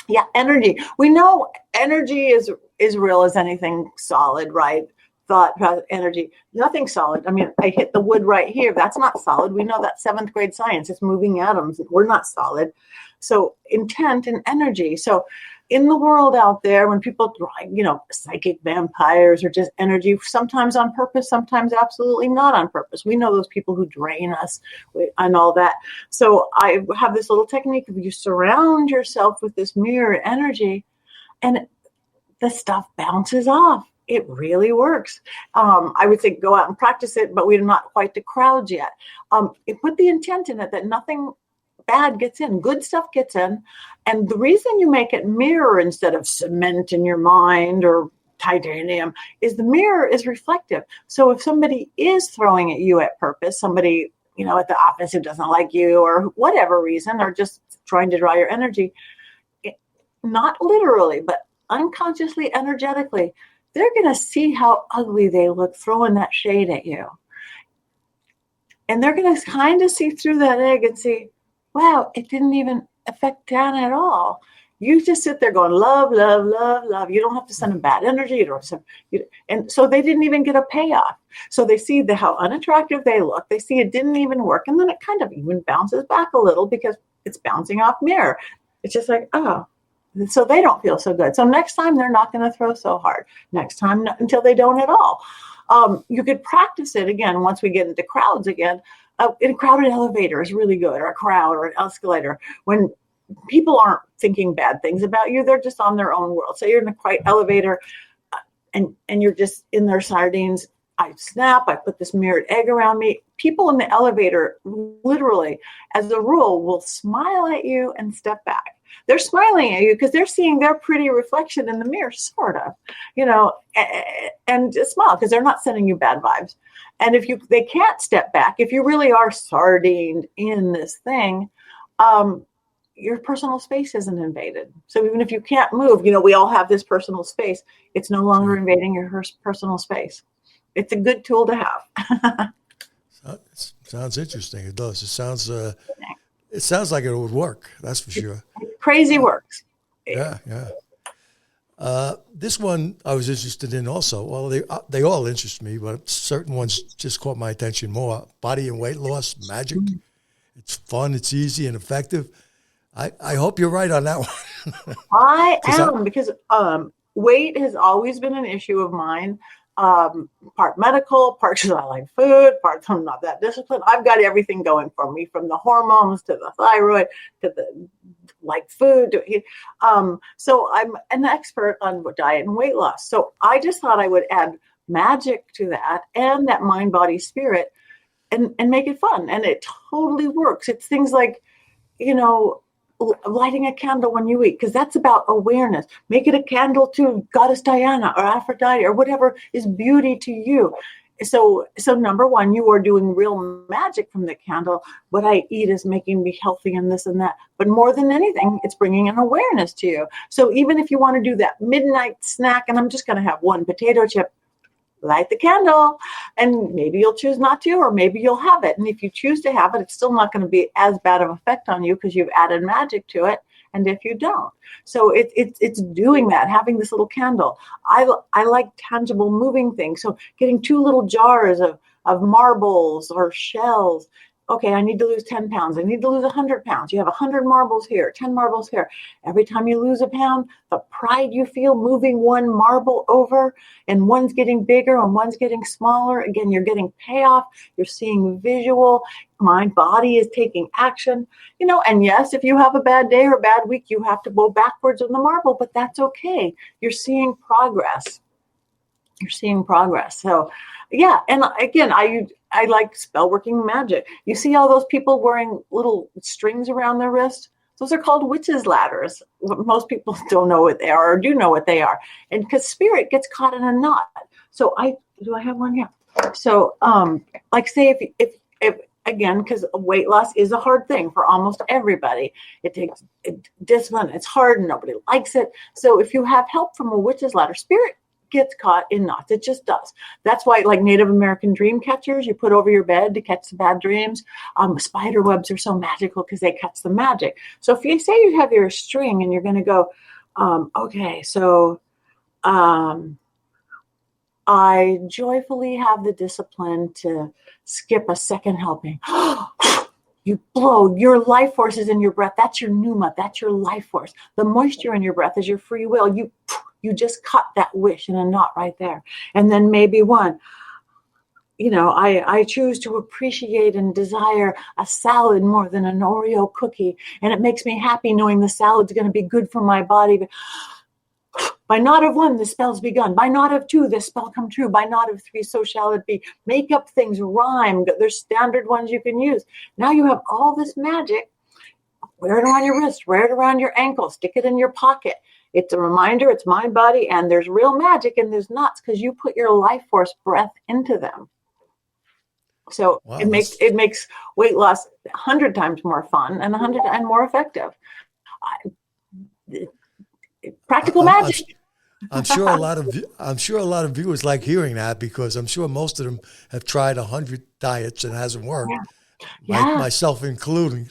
Yeah, energy. We know energy is real as anything solid, right? Thought, energy, nothing solid. I mean, I hit the wood right here. That's not solid. We know that 7th grade science. It's moving atoms. We're not solid. So intent and energy. So in the world out there, when people, psychic vampires or just energy, sometimes on purpose, sometimes absolutely not on purpose. We know those people who drain us and all that. So I have this little technique of you surround yourself with this mirror energy, and the stuff bounces off. It really works. I would say go out and practice it, but we're not quite the crowds yet. Put the intent in it that nothing bad gets in, good stuff gets in. And the reason you make it mirror instead of cement in your mind or titanium is the mirror is reflective. So if somebody is throwing at you at purpose, somebody at the office who doesn't like you or whatever reason, or just trying to draw your energy, not literally, but unconsciously, energetically, they're going to see how ugly they look throwing that shade at you. And they're going to kind of see through that egg and see, wow, it didn't even affect Dan at all. You just sit there going, love, love, love, love. You don't have to send them bad energy. You don't have to send, and so they didn't even get a payoff. So they see how unattractive they look. They see it didn't even work. And then it kind of even bounces back a little because it's bouncing off mirror. It's just like, oh. So they don't feel so good. So next time they're not going to throw so hard. Next time until they don't at all. You could practice it again once we get into crowds again. In a crowded elevator is really good, or a crowd or an escalator. When people aren't thinking bad things about you, they're just on their own world. So you're in a quiet elevator and you're just in their sardines. I snap, I put this mirrored egg around me. People in the elevator literally, as a rule, will smile at you and step back. They're smiling at you because they're seeing their pretty reflection in the mirror, sort of, and just smile because they're not sending you bad vibes. And if they can't step back, if you really are sardined in this thing, your personal space isn't invaded. So even if you can't move, we all have this personal space. It's no longer invading your personal space. It's a good tool to have. Sounds interesting. It does. It sounds like it would work. That's for sure. Crazy works. Yeah. This one I was interested in also. Well, they all interest me, but certain ones just caught my attention more. Body and weight loss, magic. It's fun. It's easy and effective. I hope you're right on that one. I am, because weight has always been an issue of mine. Part medical, part because I like food, part I'm not that disciplined. I've got everything going for me, from the hormones to the thyroid to the food. So I'm an expert on diet and weight loss. So I just thought I would add magic to that and that mind, body, spirit, and make it fun. And it totally works. It's things like, lighting a candle when you eat, because that's about awareness. Make it a candle to Goddess Diana or Aphrodite or whatever is beauty to you. So number one, you are doing real magic from the candle. What I eat is making me healthy and this and that. But more than anything, it's bringing an awareness to you. So even if you want to do that midnight snack, and I'm just going to have one potato chip, light the candle, and maybe you'll choose not to, or maybe you'll have it. And if you choose to have it, it's still not going to be as bad of effect on you because you've added magic to it. And if you don't, so it's doing that, having this little candle. I like tangible moving things. So getting 2 little jars of marbles or shells. Okay, I need to lose 10 pounds. I need to lose 100 pounds. You have 100 marbles here, 10 marbles here. Every time you lose a pound, the pride you feel moving one marble over, and one's getting bigger and one's getting smaller. Again, you're getting payoff. You're seeing visual. Mind, body is taking action. And yes, if you have a bad day or a bad week, you have to go backwards on the marble, but that's okay. You're seeing progress. So yeah. And again, I like spell working magic. You see all those people wearing little strings around their wrist? Those are called witches' ladders. Most people don't know what they are, or do know what they are. And because spirit gets caught in a knot. So do I have one here? So say if again, because weight loss is a hard thing for almost everybody. It takes discipline. It's hard and nobody likes it. So if you have help from a witch's ladder, spirit gets caught in knots. It just does. That's why, like Native American dream catchers, you put over your bed to catch the bad dreams. Spider webs are so magical because they catch the magic. So if you say you have your string and you're going to go, okay, so I joyfully have the discipline to skip a second helping. You blow, your life force is in your breath. That's your pneuma. That's your life force. The moisture in your breath is your free will. You just cut that wish in a knot right there. And then maybe one, I choose to appreciate and desire a salad more than an Oreo cookie. And it makes me happy knowing the salad's going to be good for my body. By knot of 1, the spell's begun. By knot of 2, the spell come true. By knot of 3, so shall it be. Make up things, rhyme. There's standard ones you can use. Now you have all this magic. Wear it around your wrist, wear it around your ankle, stick it in your pocket. It's a reminder, it's mind, body, and there's real magic and there's knots because you put your life force breath into them. So Wow, it makes weight loss 100 times more fun and 100 and more effective. Practical I, I'm magic. I'm sure a lot of viewers like hearing that because I'm sure most of them have tried 100 diets and it hasn't worked, Yeah. Yeah, myself including.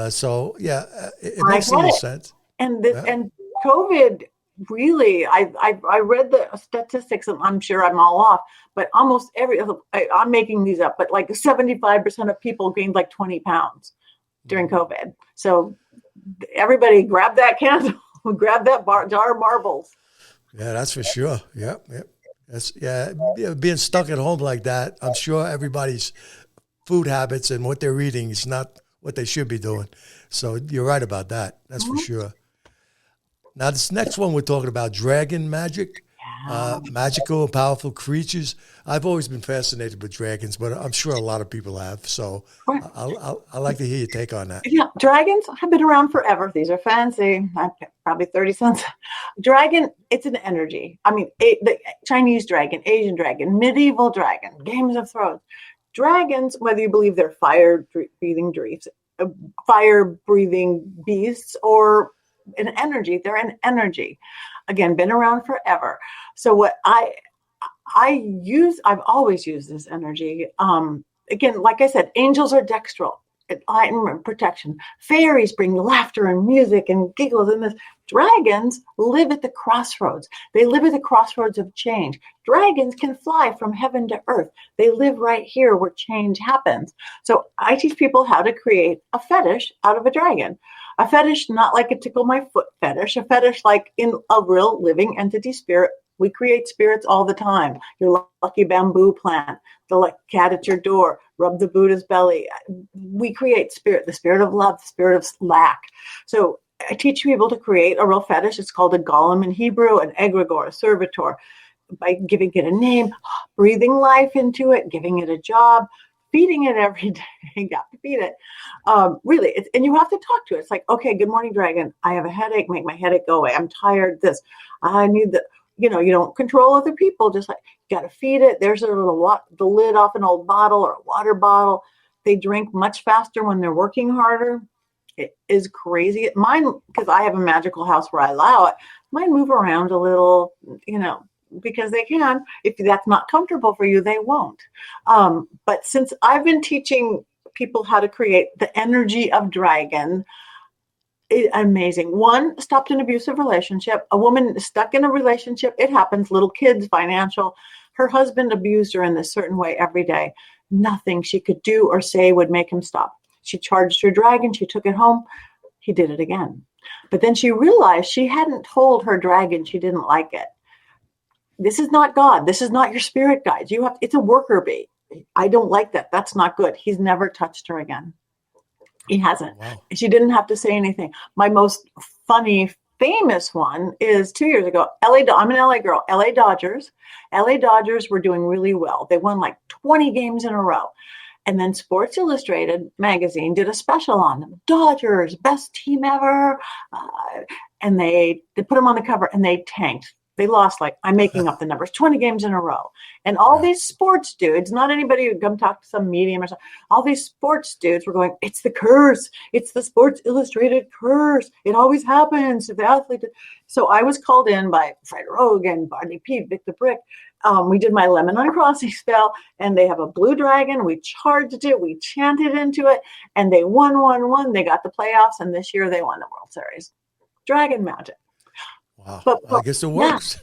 So yeah, it I makes a get little it. sense. And Yeah. COVID really, I read the statistics, and I'm sure I'm all off, but almost I'm making these up, but like 75% of people gained like 20 pounds during Mhm. COVID. So everybody grab that candle, grab that jar of marbles. Yeah, that's for sure. Yep, yep. Yeah, being stuck at home like that, I'm sure everybody's food habits and what they're eating is not what they should be doing. So you're right about that. That's for Mhm. sure. Now, this next one we're talking about dragon magic, Yeah. magical and powerful creatures. I've always been fascinated with dragons, but I'm sure a lot of people have. So I'd like to hear your take on that. Yeah, dragons have been around forever. These are fancy, probably 30 cents. Dragon, it's an energy. I mean, the Chinese dragon, Asian dragon, medieval dragon, Games of Thrones. Dragons, whether you believe they're fire breathing beasts or an energy, they're an energy. Again, been around forever. So what I've always used this energy. Again, like I said, angels are dextral, enlightenment, protection. Fairies bring laughter and music and giggles. And this dragons live at the crossroads. They live at the crossroads of change. Dragons can fly from heaven to earth. They live right here where change happens. So I teach people how to create a fetish out of a dragon. A fetish, not like a tickle my foot fetish, a fetish like in a real living entity spirit. We create spirits all the time. Your lucky bamboo plant, the cat at your door, rub the Buddha's belly. We create spirit, the spirit of love, the spirit of lack. So I teach people to create a real fetish. It's called a golem in Hebrew, an egregore, a servitor, by giving it a name, breathing life into it, giving it a job, feeding it every day. You got to feed it. Really, and you have to talk to it. It's like, okay, good morning, dragon. I have a headache. Make my headache go away. I'm tired. This. I need the. You don't control other people. Just like you got to feed it. There's a little the lid off an old bottle or a water bottle. They drink much faster when they're working harder. It is crazy. Mine, because I have a magical house where I allow it. Mine move around a little. Because they can. If that's not comfortable for you, they won't. But since I've been teaching people how to create the energy of dragon, amazing. One, stopped an abusive relationship. A woman stuck in a relationship. It happens. Little kids, financial. Her husband abused her in this certain way every day. Nothing she could do or say would make him stop. She charged her dragon. She took it home. He did it again. But then she realized she hadn't told her dragon she didn't like it. This is not God. This is not your spirit guides. It's a worker bee. I don't like that. That's not good. He's never touched her again. He hasn't. Wow. She didn't have to say anything. My most funny, famous one is 2 years ago. I'm an LA girl. LA Dodgers. LA Dodgers were doing really well. They won like 20 games in a row. And then Sports Illustrated magazine did a special on them. Dodgers, best team ever. And they put them on the cover and they tanked. They lost, I'm making up the numbers, 20 games in a row. And all Yeah. these sports dudes, not anybody who come talk to some medium or something, all these sports dudes were going, it's the curse. It's the Sports Illustrated curse. It always happens to the athlete. So I was called in by Fred Rogan, Barney Pete, Vic the Brick. We did my Lebanon Crossing spell, and they have a blue dragon. We charged it. We chanted into it, and they won. They got the playoffs, and this year they won the World Series. Dragon magic. Wow. But I guess it yeah, works.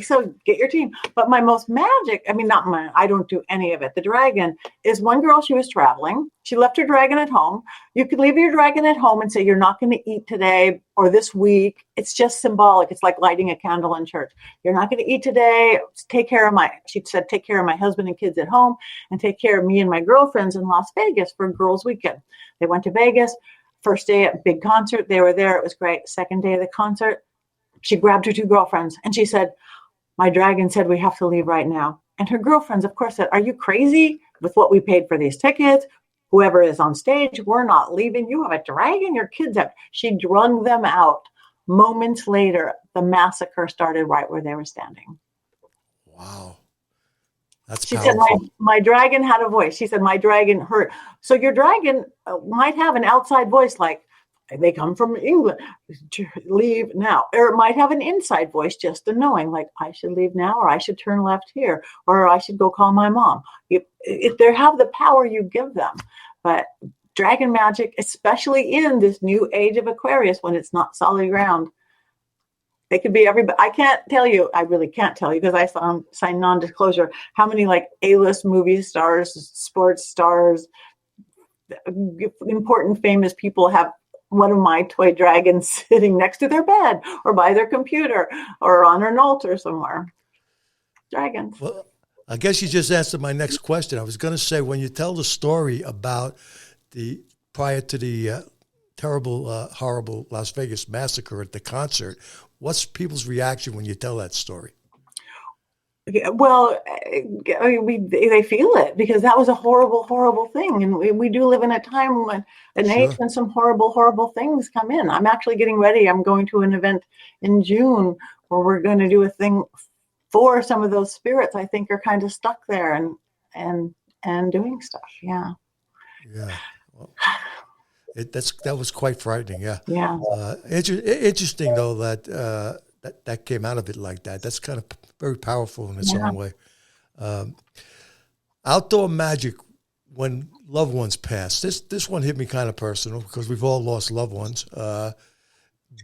so get your team. But my most magic, not mine, I don't do any of it. The dragon is one girl, she was traveling. She left her dragon at home. You could leave your dragon at home and say, you're not going to eat today or this week. It's just symbolic. It's like lighting a candle in church. You're not going to eat today. She said, take care of my husband and kids at home and take care of me and my girlfriends in Las Vegas for girls' weekend. They went to Vegas. First day at big concert. They were there. It was great. Second day of the concert. She grabbed her two girlfriends and she said, my dragon said we have to leave right now. And her girlfriends, of course, said, are you crazy with what we paid for these tickets? Whoever is on stage, we're not leaving. You have a dragon, your kids have. She drug them out. Moments later, the massacre started right where they were standing. Wow. That's She said, powerful. my dragon had a voice. She said, my dragon heard. So your dragon might have an outside voice like, they come from England, leave now. Or it might have an inside voice, just a knowing, like, I should leave now, or I should turn left here, or I should go call my mom. If they have the power, you give them. But dragon magic, especially in this new age of Aquarius, when it's not solid ground, they could be everybody. I can't tell you. I really can't tell you because I signed non-disclosure. How many like A-list movie stars, sports stars, important famous people have one of my toy dragons sitting next to their bed or by their computer or on an altar somewhere. Dragons. Well, I guess you just answered my next question. I was going to say, when you tell the story about prior to the terrible, horrible Las Vegas massacre at the concert, what's people's reaction when you tell that story? Well, they feel it because that was a horrible, horrible thing. And we do live in a time when age when some horrible, horrible things come in. I'm actually getting ready. I'm going to an event in June where we're going to do a thing for some of those spirits I think are kind of stuck there and doing stuff. Yeah. Yeah. Well, that was quite frightening. Yeah. Yeah. Interesting though that came out of it like that. That's kind of very powerful in its own way. Outdoor magic when loved ones pass. This one hit me kind of personal because we've all lost loved ones.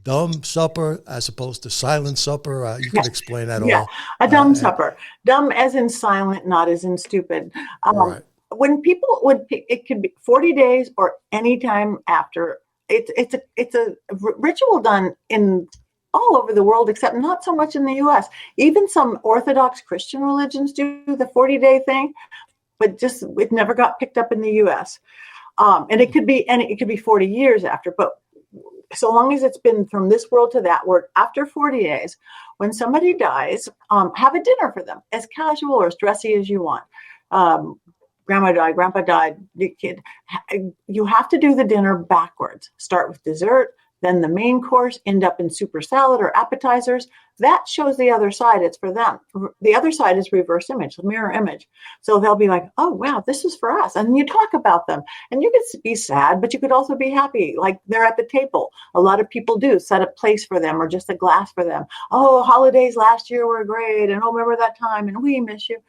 Dumb supper as opposed to silent supper. You can explain that all. A dumb supper. Dumb as in silent, not as in stupid. Right. When people it could be 40 days or any time after. It's a ritual done in all over the world, except not so much in the U.S. Even some Orthodox Christian religions do the 40-day thing, but just it never got picked up in the U.S. And it could be 40 years after, but so long as it's been from this world to that world, after 40 days, when somebody dies, have a dinner for them, as casual or as dressy as you want. Grandma died, grandpa died, the kid. You have to do the dinner backwards. Start with dessert, then the main course, end up in super salad or appetizers. That shows the other side. It's for them. The other side is reverse image, mirror image. So they'll be like, oh, wow, this is for us. And you talk about them. And you could be sad, but you could also be happy. Like they're at the table. A lot of people do set a place for them or just a glass for them. Oh, holidays last year were great. And oh, remember that time. And we miss you.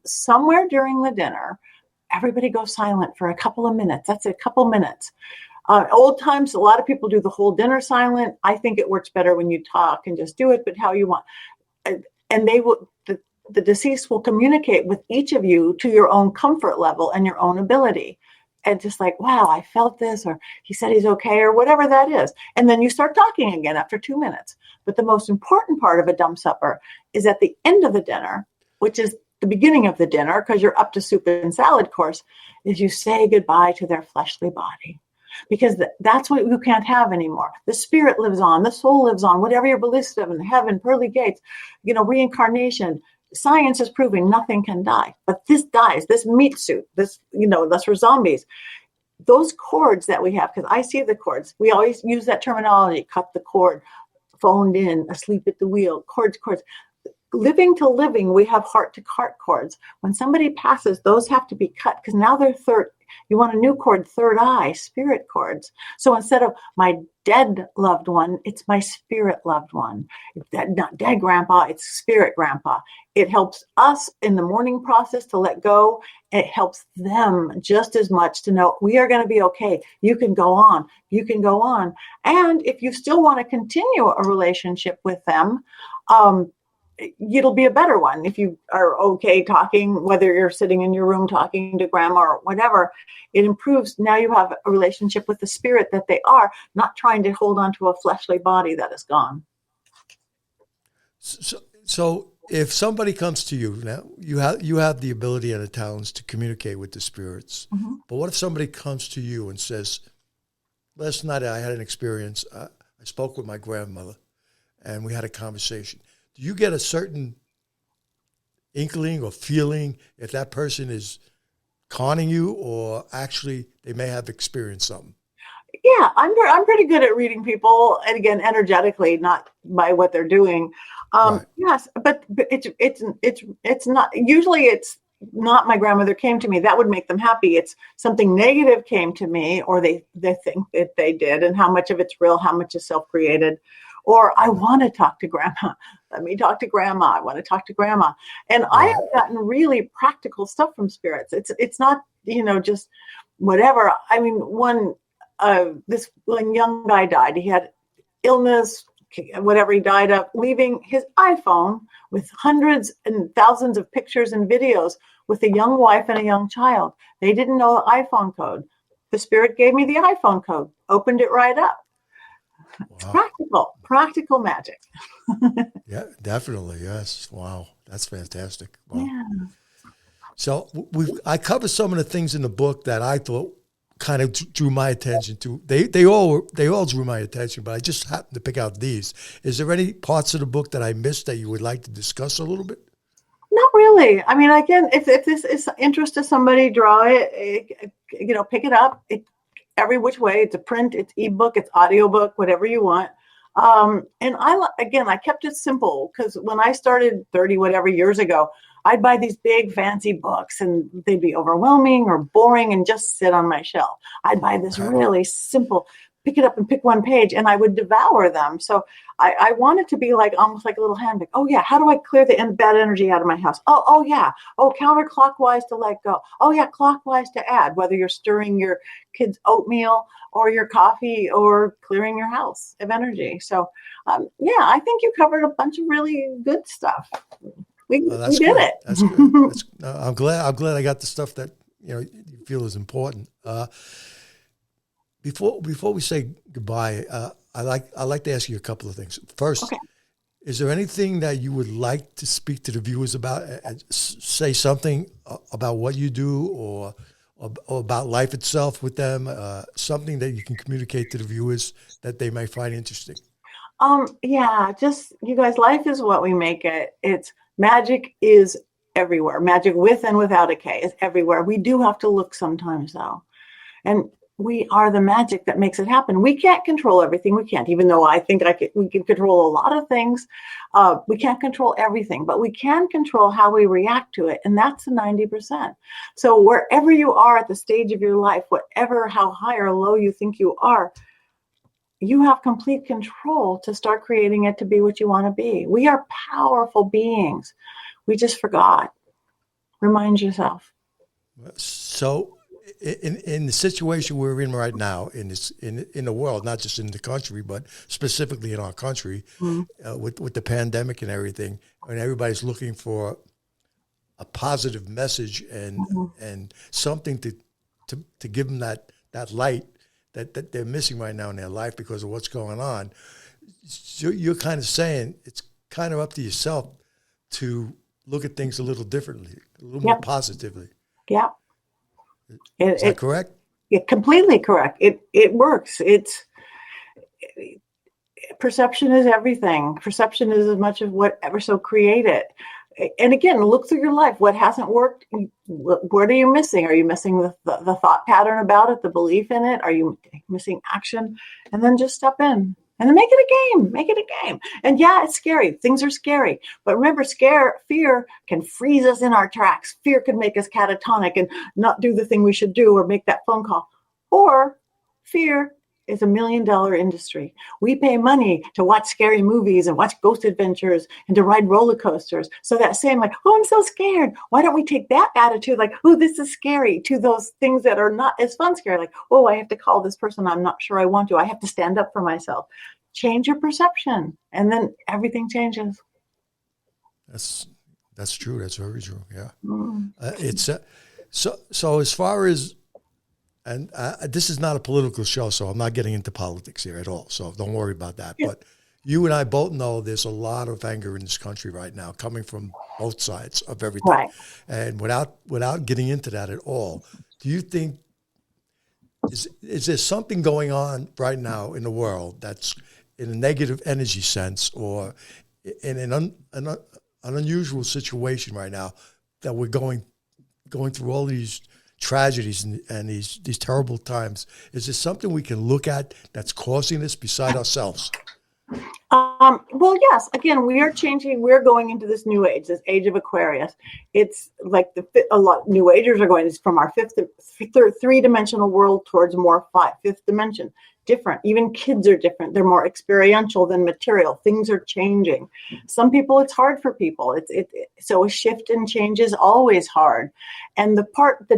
Somewhere during the dinner, everybody goes silent for a couple of minutes. That's a couple minutes. Old times, a lot of people do the whole dinner silent. I think it works better when you talk and just do it, but how you want. And they will, the deceased will communicate with each of you to your own comfort level and your own ability. And just like, wow, I felt this, or he said he's okay, or whatever that is. And then you start talking again after 2 minutes. But the most important part of a dumb supper is at the end of the dinner, which is the beginning of the dinner, because you're up to soup and salad course, is you say goodbye to their fleshly body. Because that's what you can't have anymore. The spirit lives on, the soul lives on, whatever your belief system, heaven, pearly gates, reincarnation. Science is proving nothing can die, but this dies, this meat suit, that's for zombies. Those cords that we have, because I see the cords, we always use that terminology, cut the cord, phoned in, asleep at the wheel, cords. Living to living, we have heart to heart cords. When somebody passes, those have to be cut because now they're you want a new cord, third eye, spirit cords. So instead of my dead loved one, it's my spirit loved one. Not dead grandpa, it's spirit grandpa. It helps us in the mourning process to let go. It helps them just as much to know we are going to be okay. You can go on. You can go on. And if you still want to continue a relationship with them, it'll be a better one if you are okay talking, whether you're sitting in your room talking to grandma or whatever. It improves. Now you have a relationship with the spirit that they are, not trying to hold on to a fleshly body that is gone. So if somebody comes to you now, you have the ability and the talents to communicate with the spirits. Mm-hmm. But what if somebody comes to you and says, last night I had an experience. I spoke with my grandmother and we had a conversation. Do you get a certain inkling or feeling if that person is conning you or actually they may have experienced something? Yeah, I'm pretty good at reading people, and again, energetically, not by what they're doing. Right. Yes, but it's not usually it's not my grandmother came to me. That would make them happy. It's something negative came to me, or they think that they did, and how much of it's real, how much is self-created. Or I want to talk to grandma. Let me talk to grandma. I want to talk to grandma. And I Right. have gotten really practical stuff from spirits. It's not, just whatever. I mean, this one young guy died. He had illness, whatever he died of, leaving his iPhone with hundreds and thousands of pictures and videos with a young wife and a young child. They didn't know the iPhone code. The spirit gave me the iPhone code, opened it right up. It's Wow. practical magic. Yeah, definitely. Yes. Wow. That's fantastic. Wow. Yeah. So I covered some of the things in the book that I thought kind of drew my attention to. They all drew my attention, but I just happened to pick out these. Is there any parts of the book that I missed that you would like to discuss a little bit? Not really. I mean, again, if this is interest to somebody, draw it, pick it up. Every which way. It's a print, it's ebook, it's audiobook, whatever you want. And I kept it simple because when I started 30 whatever years ago, I'd buy these big fancy books and they'd be overwhelming or boring and just sit on my shelf. I'd buy this really simple, pick it up and pick one page, and I would devour them. So I want it to be like almost like a little handbook. Oh yeah, how do I clear the bad energy out of my house? Oh yeah. Oh, counterclockwise to let go. Oh yeah, clockwise to add, whether you're stirring your kids' oatmeal or your coffee or clearing your house of energy. So I think you covered a bunch of really good stuff. We did good. it. That's good. I'm glad I got the stuff that you feel is important. Before we say goodbye, I like to ask you a couple of things. First, Okay. Is there anything that you would like to speak to the viewers about? Say something about what you do, or about life itself with them. Something that you can communicate to the viewers that they may find interesting. Just you guys, life is what we make it. It's magic is everywhere. Magic with and without a K is everywhere. We do have to look sometimes though. And we are the magic that makes it happen. We can't control everything. We can't, even though I think we can control a lot of things. We can't control everything, but we can control how we react to it. And that's the 90%. So wherever you are at the stage of your life, how high or low you think you are, you have complete control to start creating it to be what you want to be. We are powerful beings. We just forgot. Remind yourself. So in the situation we're in right now, in the world, not just in the country, but specifically in our country, with the pandemic and everything, and everybody's looking for a positive message and something to give them that light that they're missing right now in their life because of what's going on. So you're kind of saying it's kind of up to yourself to look at things a little differently, a little more positively. Yeah. Is that correct? Completely correct. It works. Perception is everything. Perception is as much of whatever, so create it. And again, look through your life. What hasn't worked? What are you missing? Are you missing the thought pattern about it, the belief in it? Are you missing action? And then just step in and then make it a game. Make it a game. And yeah, it's scary. Things are scary. But remember, fear can freeze us in our tracks. Fear can make us catatonic and not do the thing we should do or make that phone call. Or fear is $1 million industry. We pay money to watch scary movies and watch ghost adventures and to ride roller coasters. So that same I'm so scared. Why don't we take that attitude this is scary, to those things that are not as fun scary, I have to call this person I'm not sure I want to. I have to stand up for myself. Change your perception and then everything changes. That's true. That's very true. Yeah. It's so as far as, and this is not a political show, so I'm not getting into politics here at all. So don't worry about that. Yeah. But you and I both know there's a lot of anger in this country right now, coming from both sides of everything. Right. And without getting into that at all, do you think is there something going on right now in the world that's in a negative energy sense, or in an unusual situation right now that we're going through all these tragedies and these terrible times, is there something we can look at that's causing this beside ourselves? Well, yes. Again, we are changing. We're going into this new age, this age of Aquarius. It's like a lot New Agers are going from our three-dimensional world towards more fifth dimension. Different. Even kids are different. They're more experiential than material. Things are changing. Some people, it's hard for people. So a shift and change is always hard. And the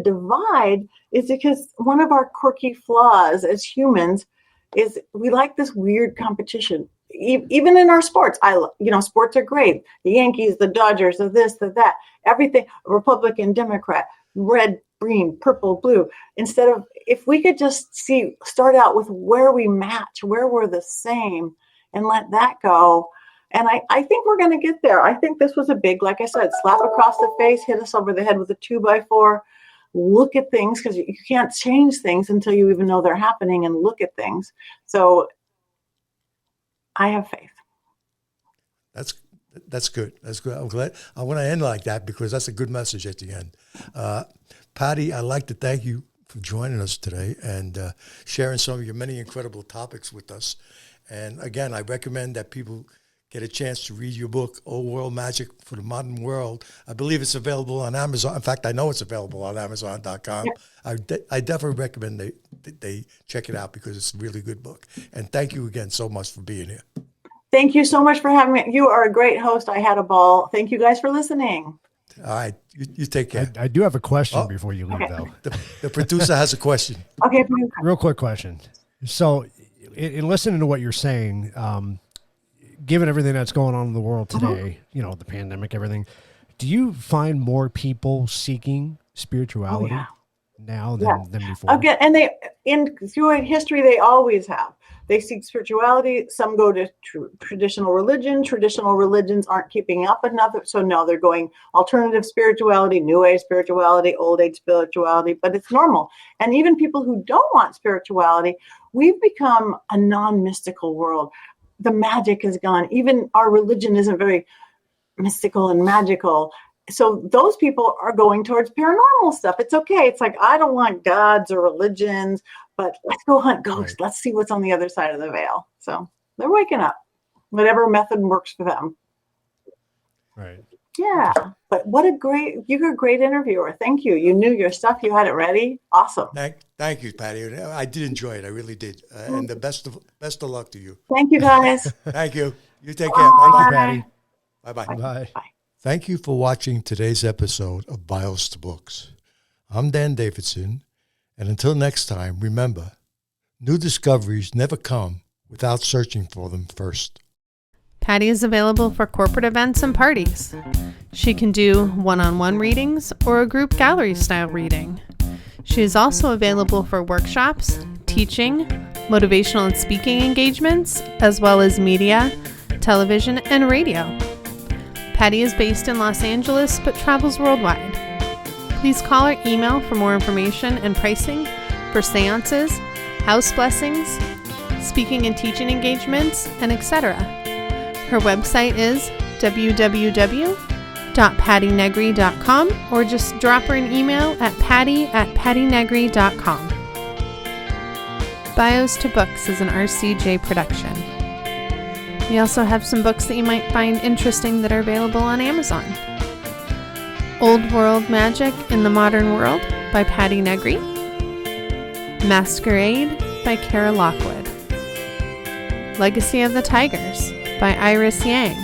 divide is because one of our quirky flaws as humans is we like this weird competition. Even in our sports, sports are great. The Yankees, the Dodgers, the this, the that, everything, Republican, Democrat, red, green, purple, blue. Instead of, if we could just start out with where we match, where we're the same, and let that go. And I think we're going to get there. I think this was a big, like I said, slap across the face, hit us over the head with a 2x4. Look at things, because you can't change things until you even know they're happening, and look at things. So I have faith. That's good. That's good. I'm glad. I want to end like that because that's a good message at the end. Patti, I'd like to thank you for joining us today and sharing some of your many incredible topics with us. And again, I recommend that people get a chance to read your book, Old World Magic for the Modern World. I believe it's available on Amazon. In fact, I know it's available on Amazon.com. Yep. I definitely recommend they check it out because it's a really good book. And thank you again so much for being here. Thank you so much for having me. You are a great host. I had a ball. Thank you guys for listening. All right. You take care. I do have a question before you leave, though. The producer has a question. Okay. Real quick question. So in listening to what you're saying, given everything that's going on in the world today, the pandemic, everything, do you find more people seeking spirituality now than before? Okay, and through history, they always have. They seek spirituality. Some go to traditional religion. Traditional religions aren't keeping up enough. So no, they're going alternative spirituality, new age spirituality, old age spirituality, but it's normal. And even people who don't want spirituality, we've become a non-mystical world. The magic is gone. Even our religion isn't very mystical and magical. So those people are going towards paranormal stuff. It's okay. It's like, I don't want gods or religions, but let's go hunt ghosts. Right. Let's see what's on the other side of the veil. So they're waking up. Whatever method works for them. Right. Yeah. But you're a great interviewer. Thank you. You knew your stuff. You had it ready. Awesome. Thank you, Patti. I did enjoy it. I really did. And the best of luck to you. Thank you, guys. Thank you. You take care. Bye-bye. Patti. Bye-bye. Bye. Thank you for watching today's episode of Bios to Books. I'm Dan Davidson, and until next time, remember, new discoveries never come without searching for them first. Patti is available for corporate events and parties. She can do one-on-one readings or a group gallery-style reading. She is also available for workshops, teaching, motivational and speaking engagements, as well as media, television, and radio. Patti is based in Los Angeles but travels worldwide. Please call or email for more information and pricing for seances, house blessings, speaking and teaching engagements, and etc. Her website is www.pattinegri.com or just drop her an email at patti@pattinegri.com. Bios to Books is an RCJ production. We also have some books that you might find interesting that are available on Amazon. Old World Magic in the Modern World by Patti Negri. Masquerade by Kara Lockwood. Legacy of the Tigers by Iris Yang.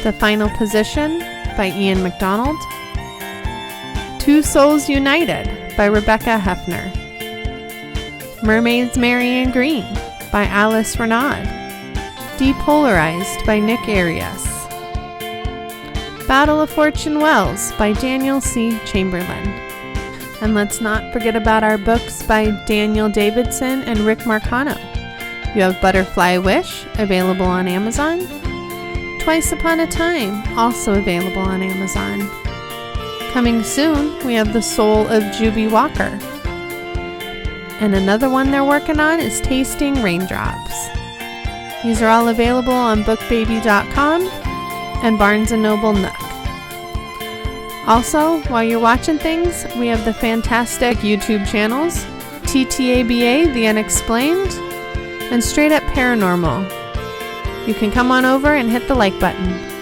The Final Position by Ian MacDonald. Two Souls United by Rebecca Hefner. Mermaids Marian Green by Alice Renaud. Depolarized by Nick Arias. Battle of Fortune Wells by Daniel C. Chamberlain. And let's not forget about our books by Daniel Davidson and Rick Marcano. You have Butterfly Wish, available on Amazon. Twice Upon a Time, also available on Amazon. Coming soon, we have The Soul of Juby Walker. And another one they're working on is Tasting Raindrops. These are all available on bookbaby.com and Barnes & Noble Nook. Also, while you're watching things, we have the fantastic YouTube channels, TTABA, The Unexplained, and Straight Up Paranormal. You can come on over and hit the like button.